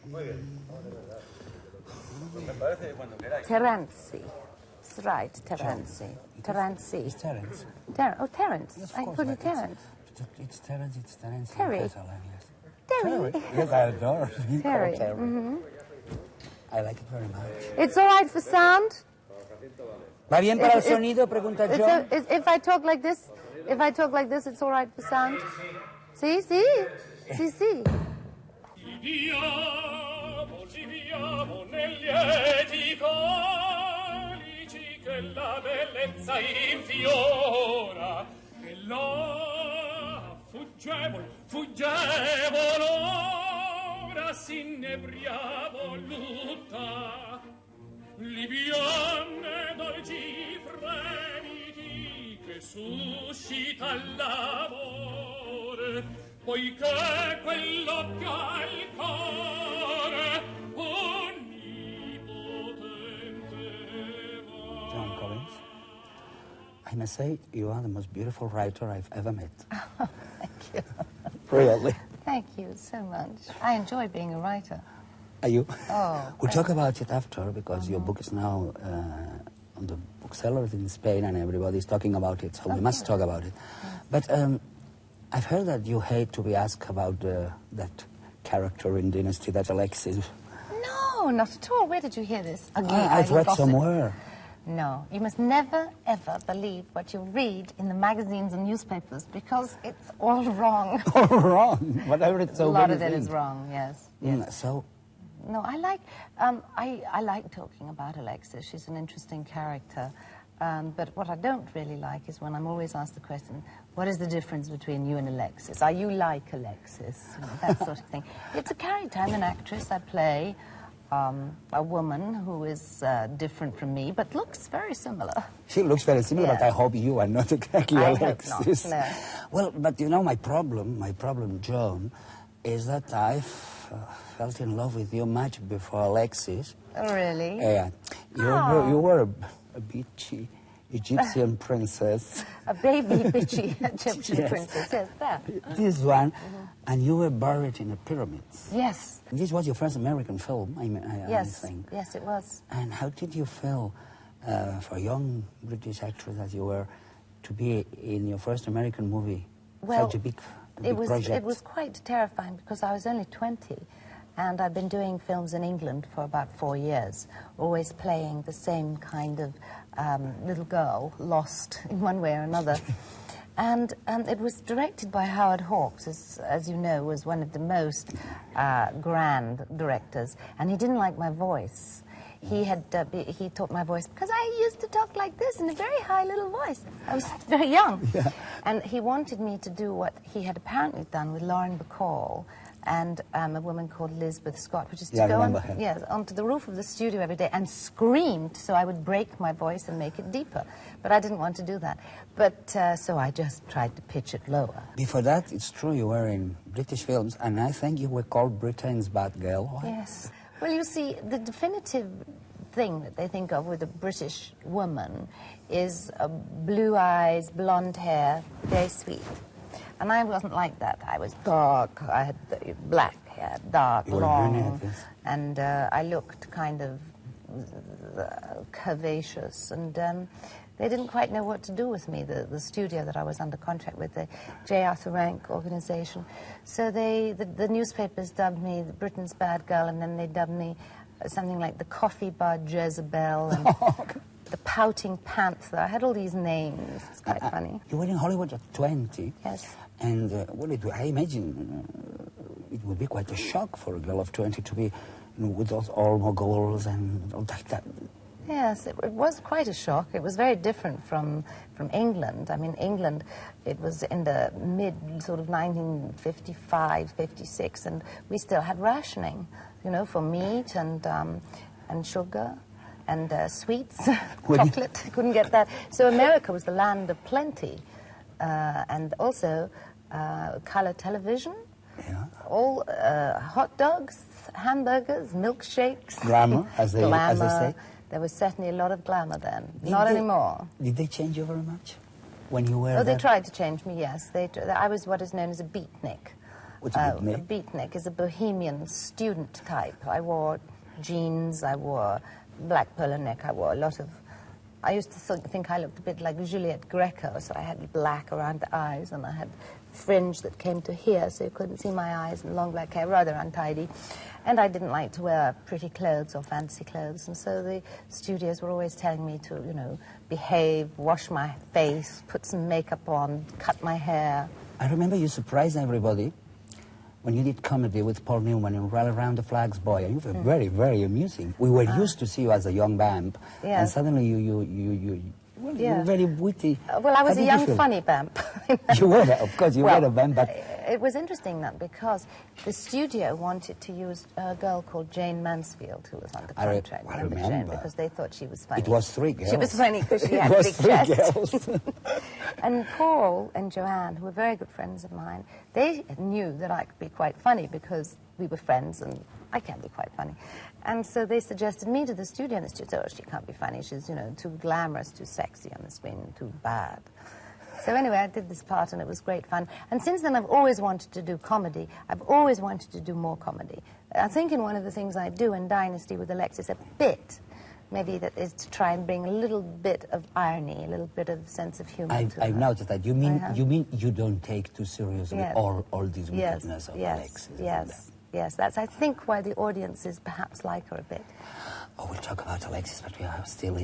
Muy bien. Me parece cuando queráis. Terenzi. It's right, Terenzi. Terenzi. It's Terence. Terence. Yes, of I course, call you like, Terence. It's Terence, it's Terence. Terry. Terry. Yes, I adore it. Terry. I like it very much. It's all right for sound? ¿Va bien para el sonido? Pregunta John. If I talk like this, it's all right for sound? Sí, sí. Sí, sí. Viviamo negli lieti calici che la bellezza infiora e là fuggevol ora s'inebria voluta liviane dolci fremiti che suscita l'amore poiché quell'occhio al cuore onnipotente va. John Collins, I must say you are the most beautiful writer I've ever met. Thank you. Really? Thank you so much. I enjoy being a writer. Are you? Oh. We'll talk about it after because your book is now on the booksellers in Spain, and everybody's talking about it, so we must talk about it. But I've heard that you hate to be asked about that character in Dynasty, that Alexis. No, not at all. Where did you hear this? I've read somewhere. No, you must never, ever believe what you read in the magazines and newspapers, because it's all wrong. All wrong? Whatever it's so A lot of it is wrong, yes. So... No, I like talking about Alexis. She's an interesting character. But what I don't really like is when I'm always asked the question, what is the difference between you and Alexis? Are you like Alexis? You know, that sort of thing. It's a character. I'm an actress. I play a woman who is different from me, but looks very similar. She looks very similar, but I hope you are not exactly Alexis. I hope not, no. Well, but you know, my problem, Joan, is that I felt in love with you much before Alexis. Oh, really? Yeah. You were a bitchy Egyptian princess. A baby bitchy Egyptian princess, yes, that. This one, and you were buried in the pyramids. Yes. This was your first American film, I think. Yes, it was. And how did you feel, for a young British actress as you were, to be in your first American movie? Well, such a big project. It was quite terrifying because I was only 20 and I'd been doing films in England for about 4 years, always playing the same kind of little girl, lost in one way or another. And it was directed by Howard Hawks, as you know, was one of the most grand directors, and he didn't like my voice. He taught my voice because I used to talk like this in a very high little voice. I was very young. Yeah. And he wanted me to do what he had apparently done with Lauren Bacall and a woman called Elizabeth Scott, which is to go onto the roof of the studio every day and scream so I would break my voice and make it deeper. But I didn't want to do that. But so I just tried to pitch it lower. Before that, it's true, you were in British films, and I think you were called Britain's bad girl. Why? Yes. Well, you see, the definitive thing that they think of with a British woman is blue eyes, blonde hair, very sweet. And I wasn't like that. I was dark. I had black hair, dark, long. And I looked kind of curvaceous. And they didn't quite know what to do with me, the studio that I was under contract with, the J. Arthur Rank organization. So the newspapers dubbed me Britain's bad girl, and then they dubbed me something like the coffee bar Jezebel and the pouting panther. I had all these names. It's quite funny. You were in Hollywood at 20. Yes. And well, I imagine it would be quite a shock for a girl of 20 to be with those Olmo goals and all that. Yes, it was quite a shock. It was very different from England. I mean, England, it was in the mid sort of 1955, 56, and we still had rationing, you know, for meat and sugar and sweets, chocolate. Couldn't get that. So America was the land of plenty, and also color television, all hot dogs, hamburgers, milkshakes, glamour, as they say. There was certainly a lot of glamour then. Not anymore. Did they change you very much when you were there? They tried to change me, yes. I was what is known as a beatnik. What's a beatnik? A beatnik is a bohemian student type. I wore jeans, I wore black polo neck, I wore a lot of... I used to think I looked a bit like Juliette Greco, so I had black around the eyes, and I had fringe that came to here, so you couldn't see my eyes, and long black hair, rather untidy. And I didn't like to wear pretty clothes or fancy clothes, and so the studios were always telling me to, you know, behave, wash my face, put some makeup on, cut my hair. I remember you surprised everybody when you did comedy with Paul Newman in Rally Around the Flags Boy, and you were very, very amusing. We were used to see you as a young vamp, and suddenly you were very witty. Well, I was a young, funny vamp. You were, of course, you were a vamp, but... It was interesting that because the studio wanted to use a girl called Jane Mansfield, who was under contract. I remember. Jane, because they thought she was funny. It was 3 girls. She was funny because she had a big chest. And Paul and Joanne, who were very good friends of mine, they knew that I could be quite funny because we were friends and I can be quite funny. And so they suggested me to the studio, and the studio said, oh, she can't be funny. She's, you know, too glamorous, too sexy on the screen, too bad. So anyway, I did this part, and it was great fun. And since then, I've always wanted to do comedy. I've always wanted to do more comedy. I think in one of the things I do in Dynasty with Alexis, a bit maybe that is to try and bring a little bit of irony, a little bit of sense of humor. I've noticed that. You mean you don't take too seriously Yes. all this wickedness of yes, Alexis? yes, yes. That's, I think, why the audiences perhaps like her a bit. Oh, we'll talk about Alexis, but we are still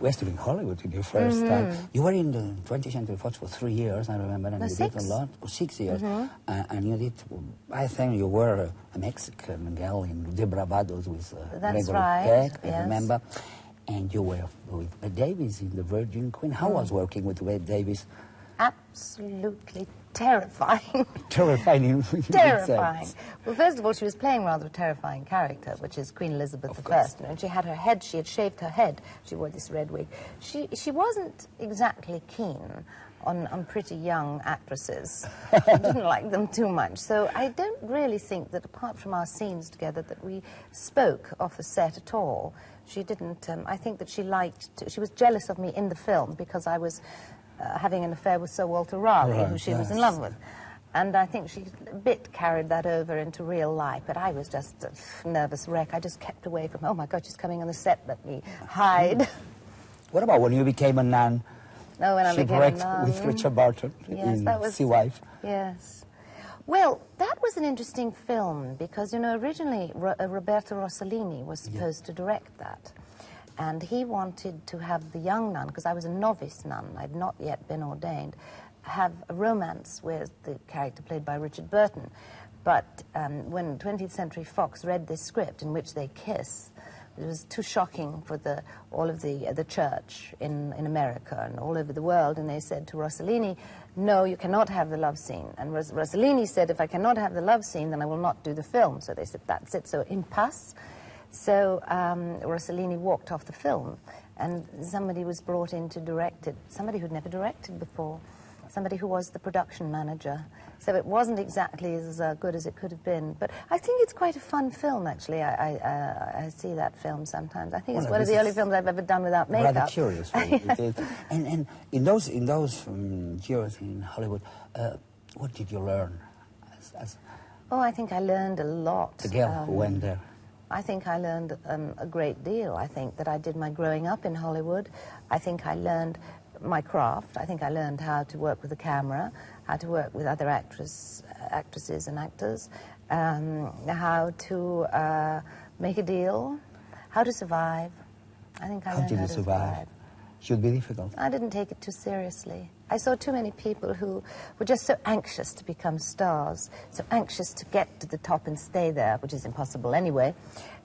we're still in Hollywood in your first time. You were in the 20th Century Fox for 3 years, I remember, and No, you 6. did a lot. 6 years. And you did, I think you were a Mexican girl in De Bravados with That's Gregory right, Peck, I yes. remember. And you were with Bette Davis in The Virgin Queen. How was working with Bette Davis? Absolutely terrifying. Terrifying. in Terrifying. sense. Well, first of all, she was playing rather a terrifying character, which is Queen Elizabeth I. And she had her head, she had shaved her head. She wore this red wig. She wasn't exactly keen on pretty young actresses. She didn't like them too much. So I don't really think that, apart from our scenes together, that we spoke off the set at all. She didn't, I think that she was jealous of me in the film because I was having an affair with Sir Walter Raleigh, who she was in love with. And I think she a bit carried that over into real life, but I was just a nervous wreck. I just kept away from, oh my God, she's coming on the set, let me hide. What about when you became a nun? Oh, when I became a Shipwrecked nun. with Richard Burton Yes, in that was... Sea Wife. Yes. Well, that was an interesting film because, you know, originally Roberto Rossellini was supposed to direct that. And he wanted to have the young nun, because I was a novice nun, I'd not yet been ordained, have a romance with the character played by Richard Burton. But when 20th Century Fox read this script in which they kiss, it was too shocking for all of the church in America and all over the world, and they said to Rossellini, no, you cannot have the love scene. And Rossellini said, if I cannot have the love scene, then I will not do the film. So they said, that's it, so impasse. So Rossellini walked off the film, and somebody was brought in to direct it, somebody who'd never directed before, somebody who was the production manager. So it wasn't exactly as good as it could have been. But I think it's quite a fun film, actually. I see that film sometimes. I think it's one of the early films I've ever done without makeup. Rather curious. It is. And in those years in Hollywood, what did you learn? Oh, I think I learned a lot. The girl who went there. I think I learned a great deal. I think that I did my growing up in Hollywood. I think I learned my craft. I think I learned how to work with the camera, how to work with other actresses and actors, how to make a deal, how to survive. I think I learned how to survive. Should be difficult. I didn't take it too seriously. I saw too many people who were just so anxious to become stars, so anxious to get to the top and stay there, which is impossible anyway,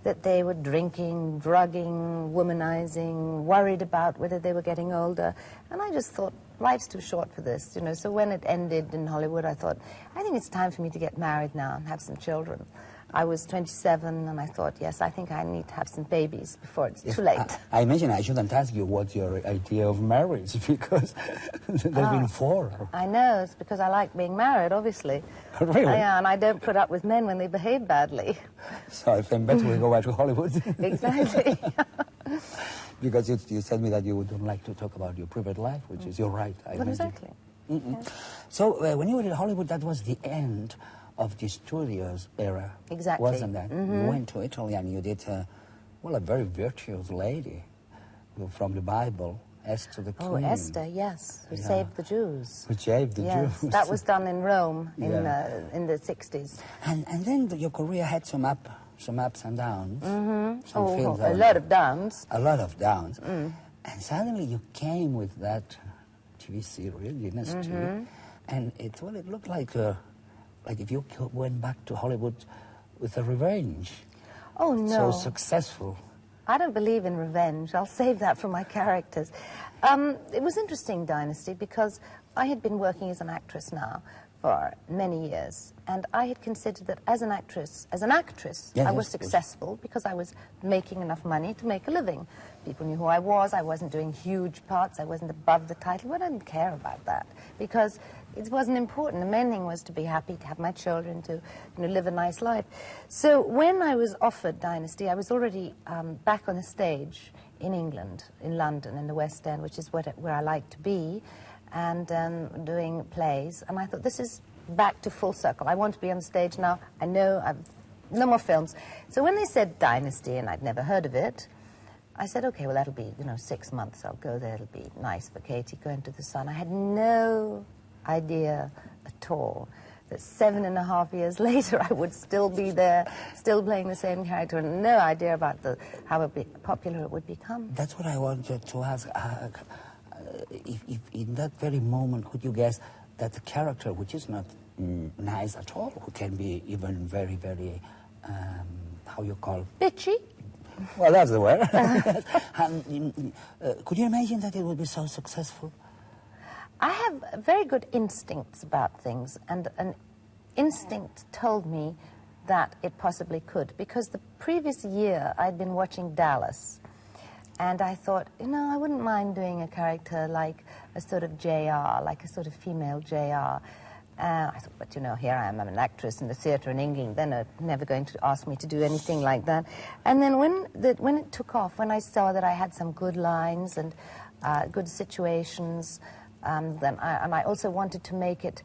that they were drinking, drugging, womanizing, worried about whether they were getting older. And I just thought, life's too short for this, you know. So when it ended in Hollywood, I thought, I think it's time for me to get married now and have some children. I was 27, and I thought, yes, I think I need to have some babies before it's too late. I imagine I shouldn't ask you what's your idea of marriage, because there's been 4. I know, it's because I like being married, obviously. Really? And I don't put up with men when they behave badly. So I think better we go back to Hollywood. Exactly. Because you said me that you don't like to talk about your private life, which is your right. I imagine. Exactly. Yes. So when you were in Hollywood, that was the end of the studios era. Exactly. Wasn't that? You went to Italy and you did, well, a very virtuous lady from the Bible, Esther the Queen. Oh, Esther, yes, who saved the Jews. Who saved the Jews. That was done in Rome in the 60s. And then your career had some ups and downs. Some films A lot of downs. A lot of downs. And suddenly you came with that TV serial, Dynasty, and it looked like if you went back to Hollywood with a revenge. Oh, no. So successful. I don't believe in revenge. I'll save that for my characters. It was interesting, Dynasty, because I had been working as an actress now for many years, and I had considered that as an actress, I was successful because I was making enough money to make a living. People knew who I wasn't doing huge parts, I wasn't above the title, but I didn't care about that because it wasn't important. The main thing was to be happy, to have my children, to live a nice life. So when I was offered Dynasty, I was already back on the stage in England, in London, in the West End, which is where I like to be, and doing plays. And I thought, this is back to full circle. I want to be on stage now. I know I've no more films. So when they said Dynasty, and I'd never heard of it, I said, okay, well, that'll be, 6 months. I'll go there. It'll be nice for Katie, go into the sun. I had no idea at all that 7.5 years later I would still be there, still playing the same character, and no idea about how popular it would become. That's what I wanted to ask. If in that very moment could you guess that the character, which is not nice at all, who can be even very, very, how you call? Bitchy. Well, that's the word. Could you imagine that it would be so successful? I have very good instincts about things, and an instinct told me that it possibly could, because the previous year I'd been watching Dallas, and I thought, I wouldn't mind doing a character like a sort of JR, like a sort of female JR. I thought, but here I am, I'm an actress in the theatre in England, they're never going to ask me to do anything like that. And then when it took off, when I saw that I had some good lines and good situations, then I also wanted to make it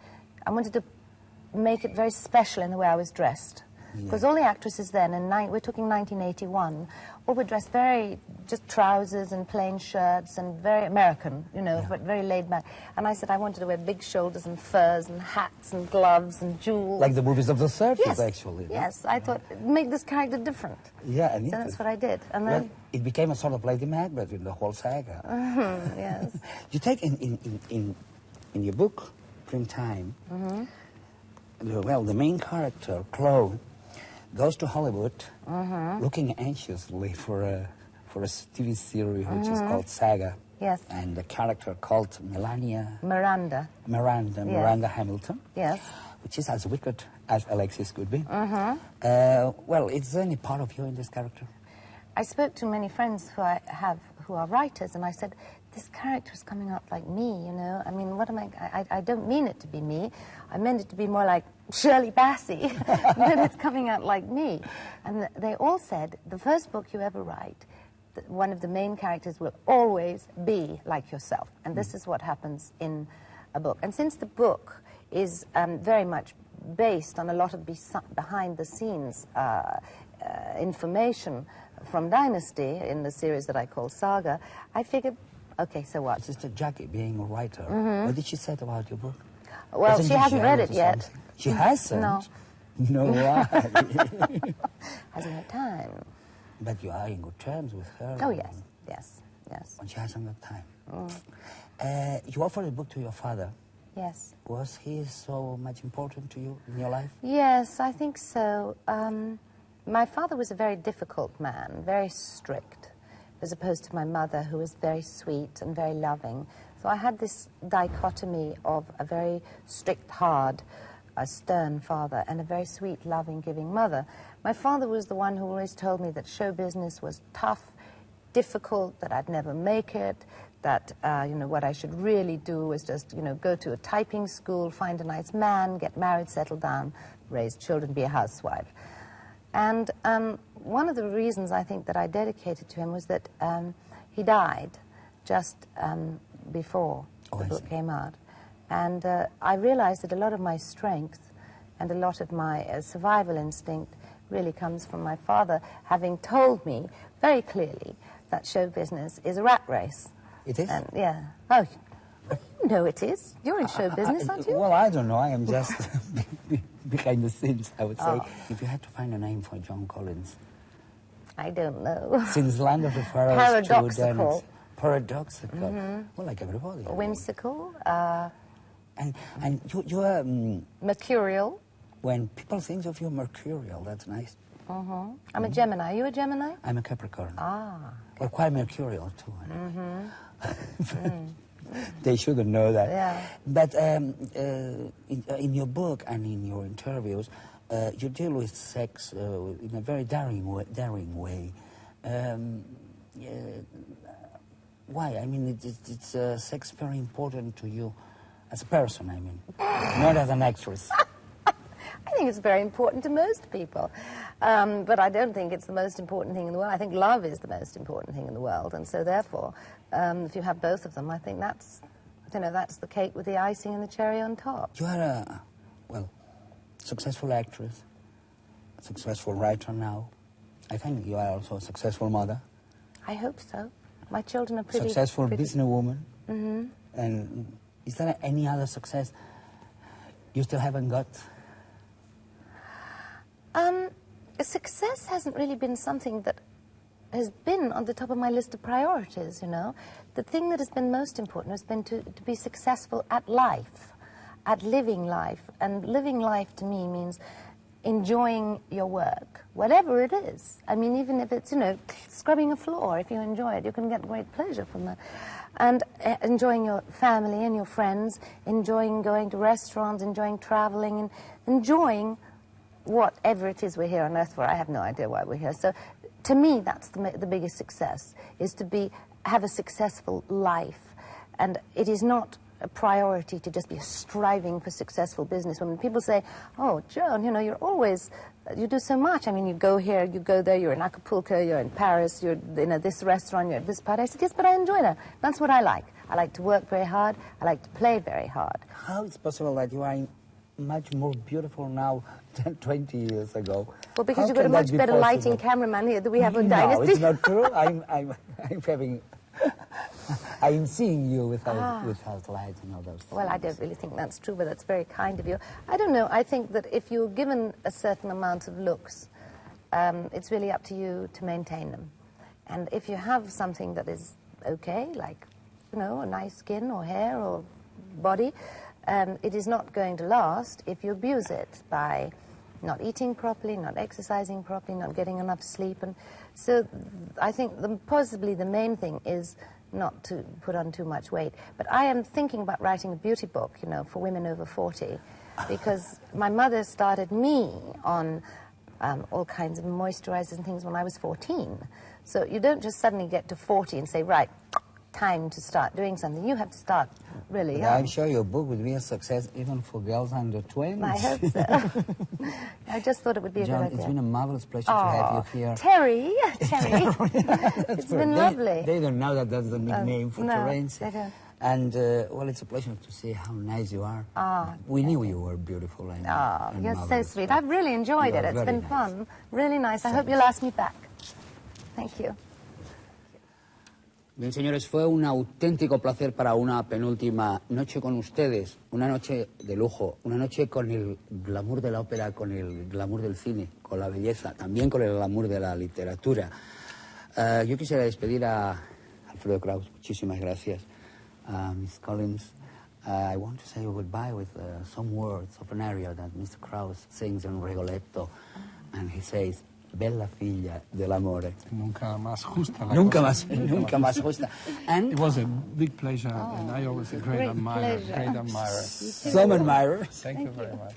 very special in the way I was dressed. Because all the actresses then, we're talking 1981, all were dressed very, just trousers and plain shirts and very American, but very laid back. And I said I wanted to wear big shoulders and furs and hats and gloves and jewels. Like the movies of the 30s, yes. actually. Yes, I thought, make this character different. Yeah, and so that's what I did. And then it became a sort of Lady Macbeth in the whole saga. Yes. You take in your book, Springtime, the main character, Chloe, goes to Hollywood looking anxiously for a TV series which is called Saga. Yes. And the character called Miranda Hamilton. Yes. Which is as wicked as Alexis could be. Well, is there any part of you in this character? I spoke to many friends who are writers, and I said, this character is coming out like me, I mean, what am I don't mean it to be me. I meant it to be more like Shirley Bassey. Then it's coming out like me. And they all said, the first book you ever write, one of the main characters will always be like yourself. And this is what happens in a book. And since the book is very much based on a lot of behind-the-scenes information from Dynasty in the series that I call Saga, I figured, okay, so what? Sister Jackie, being a writer, what did she say about your book? Well, she hasn't read it yet. She hasn't? No. No, why? Hasn't had time. But you are in good terms with her. Oh, yes, yes, yes. When she hasn't got time. You offered a book to your father. Yes. Was he so much important to you in your life? Yes, I think so. My father was a very difficult man, very strict, as opposed to my mother, who was very sweet and very loving. So I had this dichotomy of a very strict, hard, stern father and a very sweet, loving, giving mother. My father was the one who always told me that show business was tough, difficult, that I'd never make it, that, what I should really do was just, go to a typing school, find a nice man, get married, settle down, raise children, be a housewife. And one of the reasons I think that I dedicated to him was that he died just before the book came out. And I realized that a lot of my strength and a lot of my survival instinct really comes from my father having told me very clearly that show business is a rat race. It is? And, yeah. Oh, no, it is. You're in show business, aren't you? Well, I don't know. I am just behind the scenes, I would say. Oh. If you had to find a name for John Collins. I don't know. Since Land of the Pharaohs Paradoxical. Paradoxical. Well, like everybody. Whimsical. And you are... Mercurial. When people think of you mercurial, that's nice. I'm a Gemini. Are you a Gemini? I'm a Capricorn. Ah. Well, quite mercurial, too. They shouldn't know that. Yeah. But in your book and in your interviews, you deal with sex in a very daring way. Why? I mean, it's sex very important to you as a person, I mean, not as an actress. I think it's very important to most people. But I don't think it's the most important thing in the world. I think love is the most important thing in the world. And so therefore, if you have both of them, I think that's the cake with the icing and the cherry on top. You are a, successful actress, a successful writer now. I think you are also a successful mother. I hope so. My children are pretty... Successful pretty... businesswoman. Mm-hmm. And is there any other success you still haven't got? Success hasn't really been something that has been on the top of my list of priorities, you know. The thing that has been most important has been to be successful at life, at living life. And living life to me means enjoying your work, whatever it is. I mean, even if it's, you know, scrubbing a floor, if you enjoy it, you can get great pleasure from that. And enjoying your family and your friends, enjoying going to restaurants, enjoying traveling, and enjoying whatever it is we're here on earth for. I have no idea why we're here. So to me, that's the biggest success, is to have a successful life. And it is not a priority to just be striving for successful business. When people say, oh, Joan, you know, you do so much. I mean, you go here, you go there, you're in Acapulco, you're in Paris, you're in this restaurant, you're at this party. I said, yes, but I enjoy that. That's what I like. I like to work very hard. I like to play very hard. How is it possible that you are much more beautiful now than 20 years ago? Well, because you've got a much better lighting cameraman here than we have on Dynasty. No, it's not true. I'm seeing you without lights and all those things. Well, I don't really think that's true, but that's very kind of you. I don't know. I think that if you're given a certain amount of looks, it's really up to you to maintain them. And if you have something that is okay, like, you know, a nice skin or hair or body, it is not going to last if you abuse it by not eating properly, not exercising properly, not getting enough sleep. And so I think possibly the main thing is not to put on too much weight. But I am thinking about writing a beauty book, you know, for women over 40, because my mother started me on all kinds of moisturizers and things when I was 14. So you don't just suddenly get to 40 and say, right, time to start doing something. You have to start really young. I'm sure your book would be a success even for girls under 20. I hope so. I just thought it would be a good idea. It's been a marvelous pleasure to have you here. Terry. It's been lovely. They don't know that that's the nickname for Terence. They don't. And, well, it's a pleasure to see how nice you are. We knew you were beautiful. And you're so marvelous. sweet. I've really enjoyed it. It's been fun. Really nice. I hope you'll ask me back. Thank you. Bien, señores, fue un auténtico placer para una penúltima noche con ustedes, una noche de lujo, una noche con el glamour de la ópera, con el glamour del cine, con la belleza, también con el glamour de la literatura. Yo quisiera despedir a Alfredo Kraus, muchísimas gracias. Miss Collins, I want to say goodbye with some words of an aria that Mr. Kraus sings in Rigoletto, and he says, Bella figlia dell'amore. Nunca más justa. Nunca más justa. And it was a big pleasure, and I always a great admirer. Some admirers. Thank you very much.